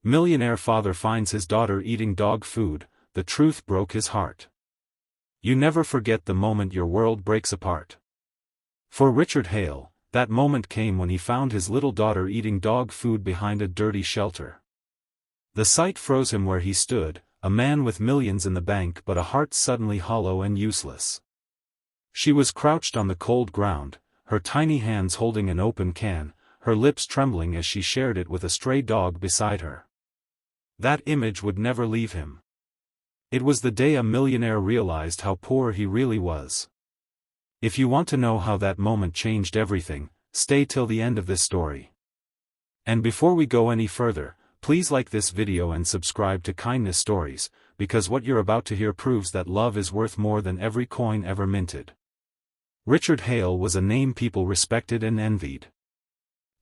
Millionaire father finds his daughter eating dog food. The truth broke his heart. You never forget the moment your world breaks apart. For Richard Hale, that moment came when he found his little daughter eating dog food behind a dirty shelter. The sight froze him where he stood, a man with millions in the bank but a heart suddenly hollow and useless. She was crouched on the cold ground, her tiny hands holding an open can, her lips trembling as she shared it with a stray dog beside her. That image would never leave him. It was the day a millionaire realized how poor he really was. If you want to know how that moment changed everything, stay till the end of this story. And before we go any further, please like this video and subscribe to Kindness Stories, because what you're about to hear proves that love is worth more than every coin ever minted. Richard Hale was a name people respected and envied.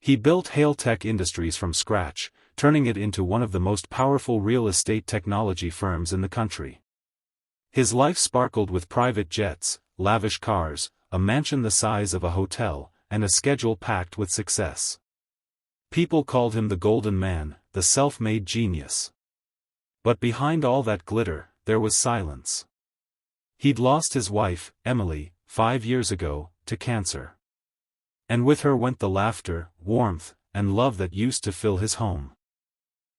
He built Hale Tech Industries from scratch, turning it into one of the most powerful real estate technology firms in the country. His life sparkled with private jets, lavish cars, a mansion the size of a hotel, and a schedule packed with success. People called him the Golden Man, the self-made genius. But behind all that glitter, there was silence. He'd lost his wife, Emily, 5 years ago, to cancer. And with her went the laughter, warmth, and love that used to fill his home.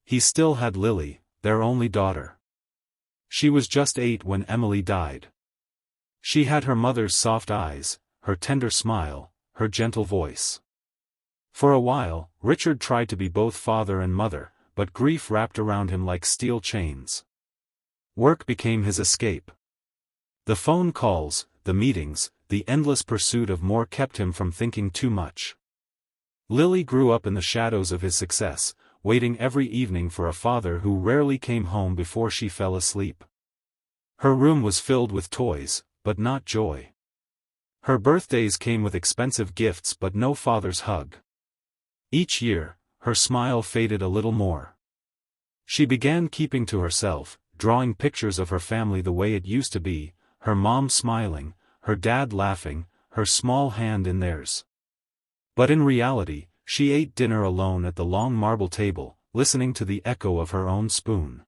He still had Lily, their only daughter. She was just 8 when Emily died. She had her mother's soft eyes, her tender smile, her gentle voice. For a while, Richard tried to be both father and mother, but grief wrapped around him like steel chains. Work became his escape. The phone calls, the meetings, the endless pursuit of more kept him from thinking too much. Lily grew up in the shadows of his success, waiting every evening for a father who rarely came home before she fell asleep. Her room was filled with toys, but not joy. Her birthdays came with expensive gifts but no father's hug. Each year, her smile faded a little more. She began keeping to herself, drawing pictures of her family the way it used to be, her mom smiling, her dad laughing, her small hand in theirs. But in reality, she ate dinner alone at the long marble table, listening to the echo of her own spoon.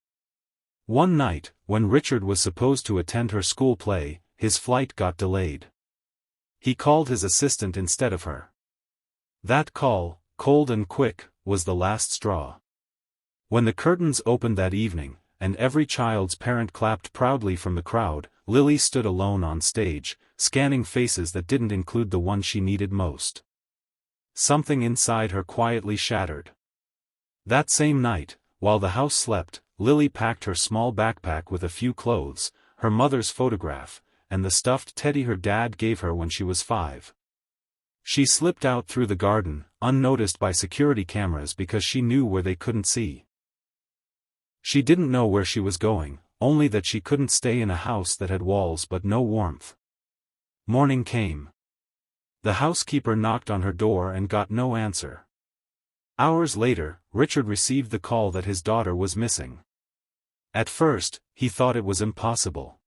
One night, when Richard was supposed to attend her school play, his flight got delayed. He called his assistant instead of her. That call, cold and quick, was the last straw. When the curtains opened that evening, and every child's parent clapped proudly from the crowd, Lily stood alone on stage, scanning faces that didn't include the one she needed most. Something inside her quietly shattered. That same night, while the house slept, Lily packed her small backpack with a few clothes, her mother's photograph, and the stuffed teddy her dad gave her when she was 5. She slipped out through the garden, unnoticed by security cameras because she knew where they couldn't see. She didn't know where she was going, only that she couldn't stay in a house that had walls but no warmth. Morning came. The housekeeper knocked on her door and got no answer. Hours later, Richard received the call that his daughter was missing. At first, he thought it was impossible.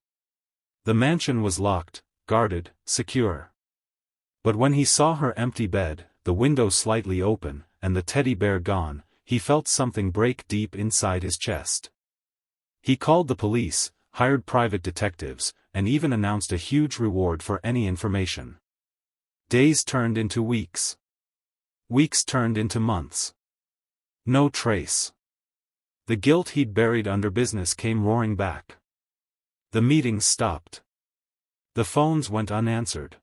The mansion was locked, guarded, secure. But when he saw her empty bed, the window slightly open, and the teddy bear gone, he felt something break deep inside his chest. He called the police, hired private detectives, and even announced a huge reward for any information. Days turned into weeks. Weeks turned into months. No trace. The guilt he'd buried under business came roaring back. The meetings stopped. The phones went unanswered.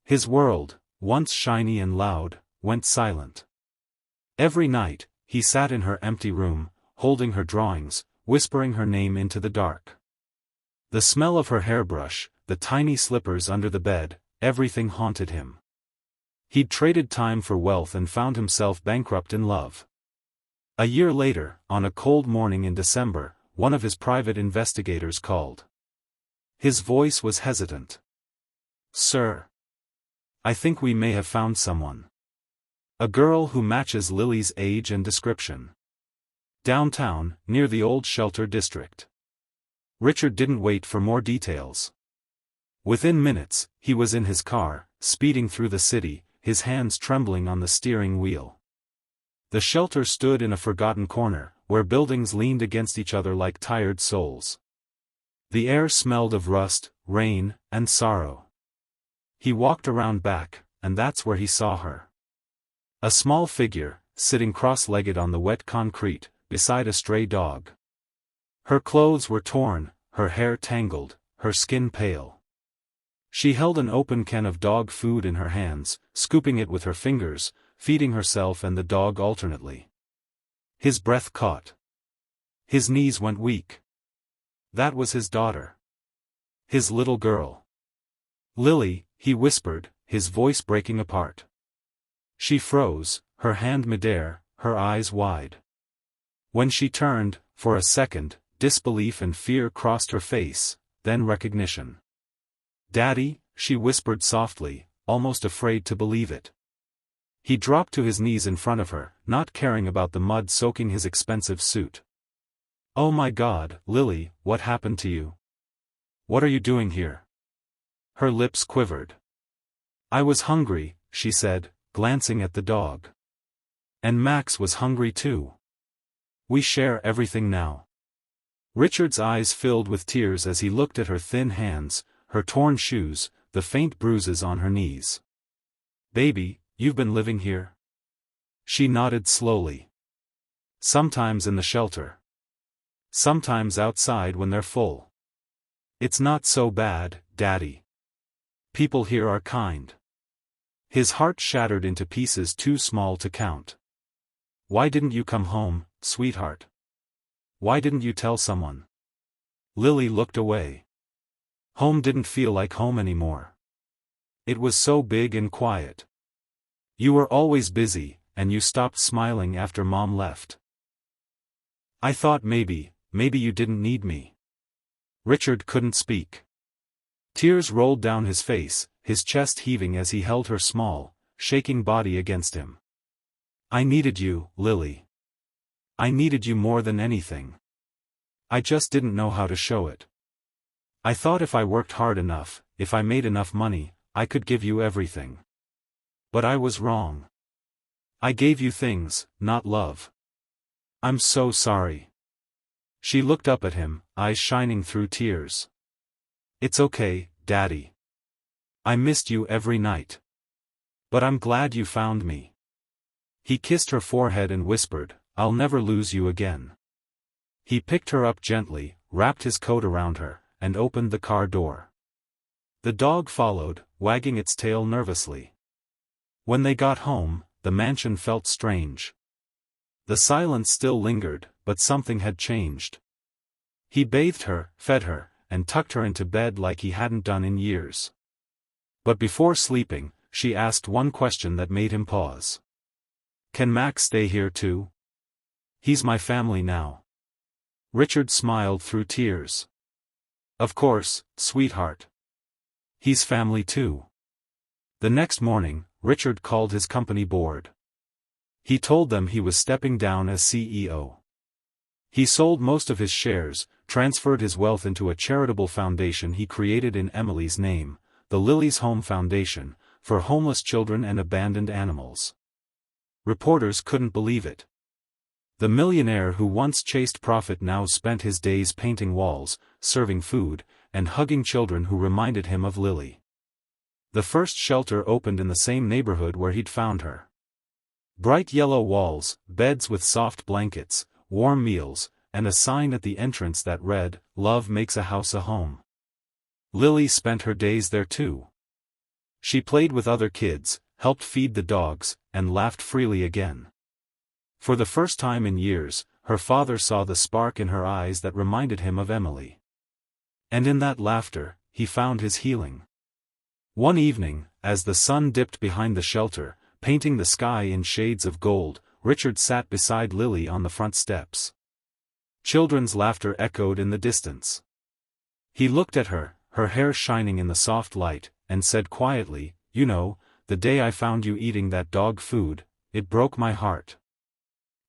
His world, once shiny and loud, went silent. Every night, he sat in her empty room, holding her drawings, whispering her name into the dark. The smell of her hairbrush, the tiny slippers under the bed, everything haunted him. He'd traded time for wealth and found himself bankrupt in love. A year later, on a cold morning in December, one of his private investigators called. His voice was hesitant. "Sir. I think we may have found someone. A girl who matches Lily's age and description. Downtown, near the old shelter district." Richard didn't wait for more details. Within minutes, he was in his car, speeding through the city, his hands trembling on the steering wheel. The shelter stood in a forgotten corner, where buildings leaned against each other like tired souls. The air smelled of rust, rain, and sorrow. He walked around back, and that's where he saw her. A small figure, sitting cross-legged on the wet concrete, beside a stray dog. Her clothes were torn, her hair tangled, her skin pale. She held an open can of dog food in her hands, scooping it with her fingers, feeding herself and the dog alternately. His breath caught. His knees went weak. That was his daughter. His little girl. "Lily," he whispered, his voice breaking apart. She froze, her hand midair, her eyes wide. When she turned, for a second, disbelief and fear crossed her face, then recognition. "Daddy," she whispered softly, almost afraid to believe it. He dropped to his knees in front of her, not caring about the mud soaking his expensive suit. "Oh my God, Lily, what happened to you? What are you doing here?" Her lips quivered. "I was hungry," she said, glancing at the dog. "And Max was hungry too. We share everything now." Richard's eyes filled with tears as he looked at her thin hands, her torn shoes, the faint bruises on her knees. "Baby, you've been living here?" She nodded slowly. "Sometimes in the shelter. Sometimes outside when they're full. It's not so bad, Daddy. People here are kind." His heart shattered into pieces too small to count. "Why didn't you come home, sweetheart? Why didn't you tell someone?" Lily looked away. Home didn't feel like home anymore. It was so big and quiet. "You were always busy, and you stopped smiling after Mom left. I thought maybe you didn't need me." Richard couldn't speak. Tears rolled down his face, his chest heaving as he held her small, shaking body against him. "I needed you, Lily. I needed you more than anything. I just didn't know how to show it. I thought if I worked hard enough, if I made enough money, I could give you everything. But I was wrong. I gave you things, not love. I'm so sorry." She looked up at him, eyes shining through tears. "It's okay, Daddy. I missed you every night. But I'm glad you found me." He kissed her forehead and whispered, "I'll never lose you again." He picked her up gently, wrapped his coat around her, and opened the car door. The dog followed, wagging its tail nervously. When they got home, the mansion felt strange. The silence still lingered, but something had changed. He bathed her, fed her, and tucked her into bed like he hadn't done in years. But before sleeping, she asked one question that made him pause. "Can Max stay here too? He's my family now." Richard smiled through tears. "Of course, sweetheart. He's family too." The next morning, Richard called his company board. He told them he was stepping down as CEO. He sold most of his shares, transferred his wealth into a charitable foundation he created in Emily's name, the Lily's Home Foundation, for homeless children and abandoned animals. Reporters couldn't believe it. The millionaire who once chased profit now spent his days painting walls, serving food, and hugging children who reminded him of Lily. The first shelter opened in the same neighborhood where he'd found her. Bright yellow walls, beds with soft blankets, warm meals, and a sign at the entrance that read, "Love makes a house a home." Lily spent her days there too. She played with other kids, helped feed the dogs, and laughed freely again. For the first time in years, her father saw the spark in her eyes that reminded him of Emily. And in that laughter, he found his healing. One evening, as the sun dipped behind the shelter, painting the sky in shades of gold, Richard sat beside Lily on the front steps. Children's laughter echoed in the distance. He looked at her, her hair shining in the soft light, and said quietly, "You know, the day I found you eating that dog food, it broke my heart.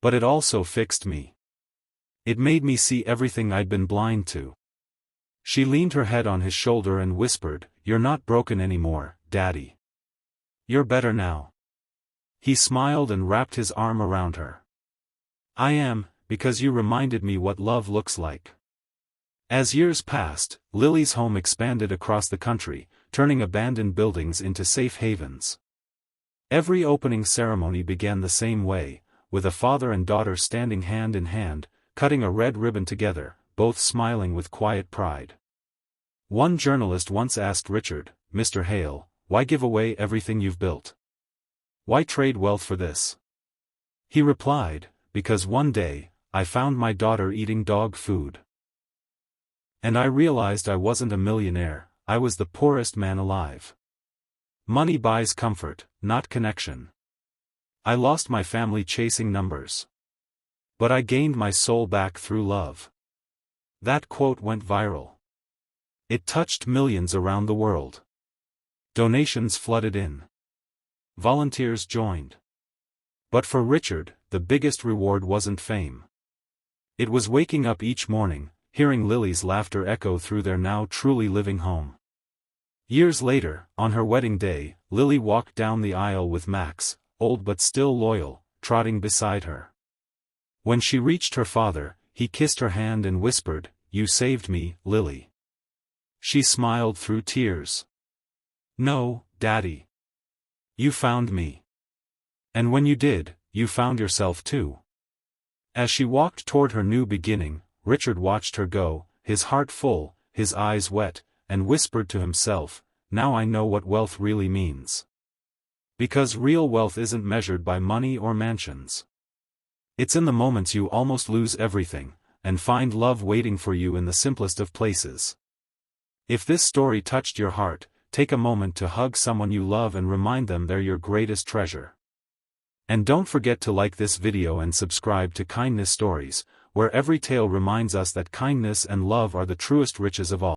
But it also fixed me. It made me see everything I'd been blind to." She leaned her head on his shoulder and whispered, "You're not broken anymore, Daddy. You're better now." He smiled and wrapped his arm around her. "I am, because you reminded me what love looks like." As years passed, Lily's home expanded across the country, turning abandoned buildings into safe havens. Every opening ceremony began the same way, with a father and daughter standing hand in hand, cutting a red ribbon together, both smiling with quiet pride. One journalist once asked Richard, "Mr. Hale, why give away everything you've built? Why trade wealth for this?" He replied, "Because one day, I found my daughter eating dog food. And I realized I wasn't a millionaire, I was the poorest man alive. Money buys comfort, not connection. I lost my family chasing numbers. But I gained my soul back through love." That quote went viral. It touched millions around the world. Donations flooded in. Volunteers joined. But for Richard, the biggest reward wasn't fame. It was waking up each morning, hearing Lily's laughter echo through their now truly living home. Years later, on her wedding day, Lily walked down the aisle with Max, old but still loyal, trotting beside her. When she reached her father, he kissed her hand and whispered, "You saved me, Lily." She smiled through tears. "No, Daddy. You found me. And when you did, you found yourself too." As she walked toward her new beginning, Richard watched her go, his heart full, his eyes wet, and whispered to himself, "Now I know what wealth really means." Because real wealth isn't measured by money or mansions. It's in the moments you almost lose everything, and find love waiting for you in the simplest of places. If this story touched your heart, take a moment to hug someone you love and remind them they're your greatest treasure. And don't forget to like this video and subscribe to Kindness Stories, where every tale reminds us that kindness and love are the truest riches of all.